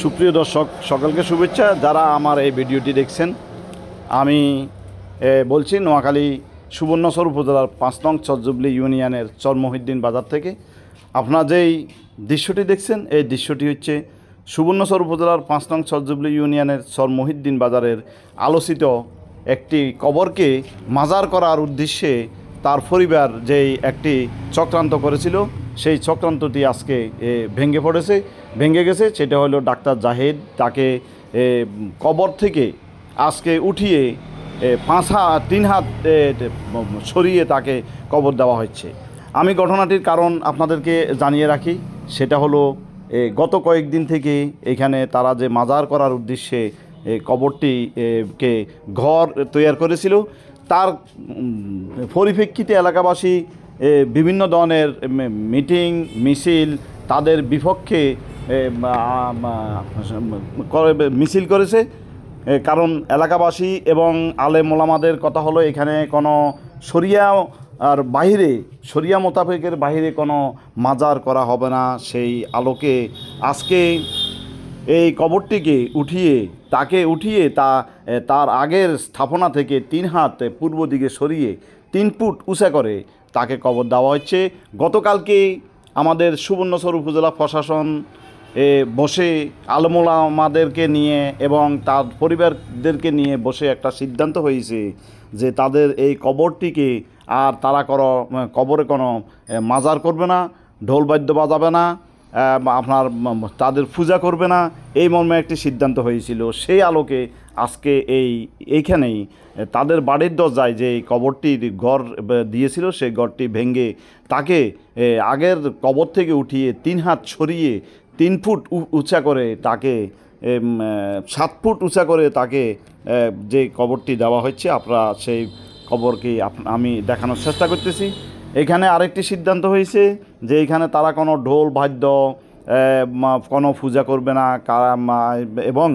সুপ্রিয় দর্শক সকলকে শুভেচ্ছা। যারা আমার এই ভিডিওটি দেখছেন, আমি বলছি নোয়াখালী সুবর্ণচর উপজেলার ৫ নং চরজুবলি ইউনিয়নের চর মহিউদ্দিন বাজার থেকে। আপনারা যেই দৃশ্যটি দেখছেন, এই দৃশ্যটি হচ্ছে সুবর্ণচর উপজেলার ৫ নং চরজুবলি ইউনিয়নের চর মহিউদ্দিন বাজারের আলোচিত একটি কবরকে মাজার করার উদ্দেশ্যে তার পরিবার যেই একটি চক্রান্ত করেছিল, সেই চক্রান্তটি আজকে ভেঙে গেছে। সেটা হলো ডাক্তার জাহিদ, তাকে কবর থেকে আজকে উঠিয়ে 3 হাত সরিয়ে তাকে কবর দেওয়া হচ্ছে। আমি ঘটনাটির কারণ আপনাদেরকে জানিয়ে রাখি। সেটা হলো গত কয়েকদিন থেকে এখানে তারা যে মাজার করার উদ্দেশ্যে কবরটি কে ঘর তৈরি করেছিল, তার পরিপ্রেক্ষিতে এলাকাবাসী বিভিন্ন ধরনের মিটিং মিছিল তাদের বিপক্ষে মিছিল করেছে। কারণ এলাকাবাসী এবং আলেম ওলামাদের কথা হলো, এখানে কোনো শরিয়া মোতাবেকের বাইরে কোনো মাজার করা হবে না। সেই আলোকে আজকে এই কবরটিকে উঠিয়ে তার আগের স্থাপনা থেকে 3 হাত পূর্ব দিকে সরিয়ে 3 ফুট উঁচা করে তাকে কবর দেওয়া হচ্ছে। গতকালকে আমাদের সুবর্ণচর উপজেলা প্রশাসন বসে আলেম ওলামাদেরকে নিয়ে এবং তার পরিবারদেরকে নিয়ে বসে একটা সিদ্ধান্ত হয়েছে যে তাদের এই কবরটিকে আর তারা কবরে কোনো মাজার করবে না, ঢোল বাদ্য বাজাবে না, আপনার তাদের পূজা করবে না, এই মর্মে একটি সিদ্ধান্ত হয়েছিল। সেই আলোকে আজকে এইখানেই তাদের বাড়ির দরজায় যে কবরটির ঘর দিয়েছিল, সেই ঘরটি ভেঙে তাকে আগের কবর থেকে উঠিয়ে 3 হাত সরিয়ে 3 ফুট উঁচা করে তাকে 7 ফুট উঁচা করে তাকে যে কবরটি দেওয়া হচ্ছে, আপনারা সেই কবরকে আমি দেখানোর চেষ্টা করতেছি। এখানে আরেকটি সিদ্ধান্ত হয়েছে যে এখানে তারা কোনো ঢোল বাদ্য কোনো পূজা করবে না, এবং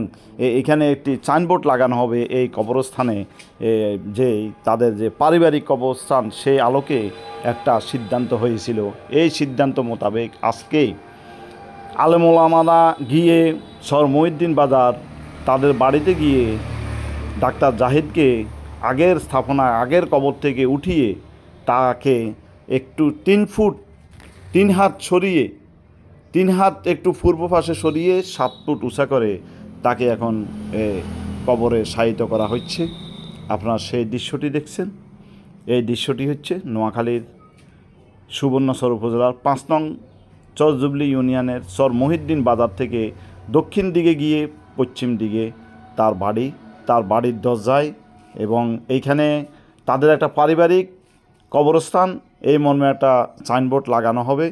এখানে একটি সাইনবোর্ড লাগানো হবে এই কবরস্থানে, যে তাদের যে পারিবারিক কবরস্থান, সেই আলোকে একটা সিদ্ধান্ত হয়েছিল। এই সিদ্ধান্ত মোতাবেক আজকে আলেম ওলামারা গিয়ে চর মহিউদ্দিন বাজার তাদের বাড়িতে গিয়ে ডাক্তার জাহিদকে আগের স্থাপনায় আগের কবর থেকে উঠিয়ে তাকে একটু 3 হাত সরিয়ে 3 হাত একটু পূর্ব পাশে সরিয়ে 7 ফুট উঁচা করে তাকে এখন কবরে শায়িত করা হচ্ছে। আপনারা সেই দৃশ্যটি দেখছেন। এই দৃশ্যটি হচ্ছে নোয়াখালীর সুবর্ণচর উপজেলার 5 নং চরজুবলি ইউনিয়নের চর মহিউদ্দিন বাজার থেকে দক্ষিণ দিকে গিয়ে পশ্চিম দিকে তার বাড়ির দরজায়, এবং এইখানে তাদের একটা পারিবারিক কবরস্থান, এই মর্মে একটা সাইনবোর্ড লাগানো হবে,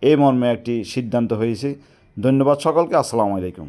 এই মর্মে একটি সিদ্ধান্ত হয়েছে। ধন্যবাদ সকলকে। আসসালামু আলাইকুম।